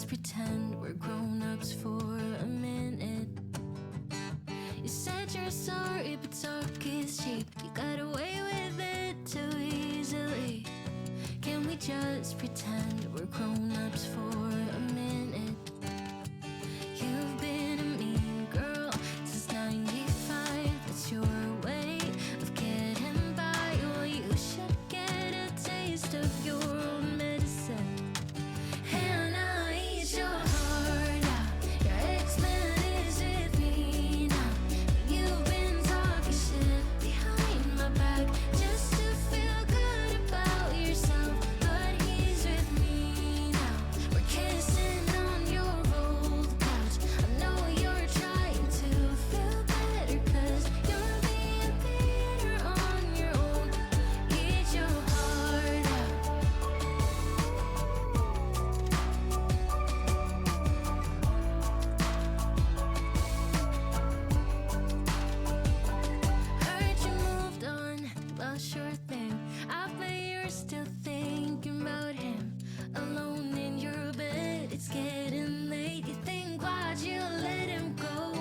pretend we're grown-ups for a minute? You said you're sorry, but talk is cheap. You got away with it too easily. Can we just pretend we're grown-ups for a minute? You've been a mean girl since '95. That's your way of getting by. Well, you should get a taste of your own medicine. And I eat your heart out. Your ex-man is with me now. You've been talking shit behind my back just to feel good about yourself. But he's with me now. We're kissing on your old couch. I know you're trying to feel better, 'cause you're being bitter on your own. Eat your heart out. Heard you moved on, well, sure thing. I bet you're still thinking about him. Alone in your bed, it's getting late. You think, why'd you let him go?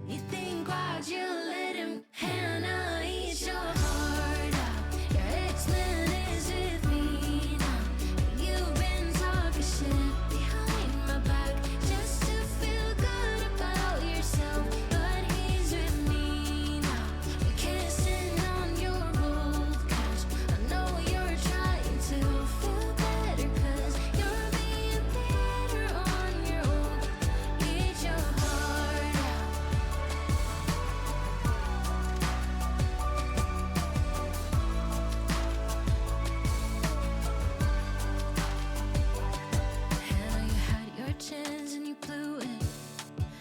You think, why'd you let him? Hannah, eat your heart out. Your ex-man is with me now. You've been talking shit behind my back just to feel good about yourself. But he's with me now. We're kissing on your old couch. I know you're trying to feel better, 'cause you're being bitter on your own. Eat your heart out. Hannah, you had your chance and you blew it.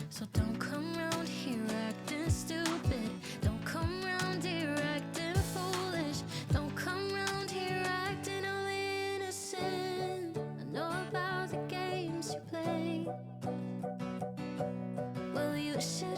So don't come round here acting stupid. Don't come round here acting foolish. Don't come round here acting all innocent. I know about the games you play. Well, you should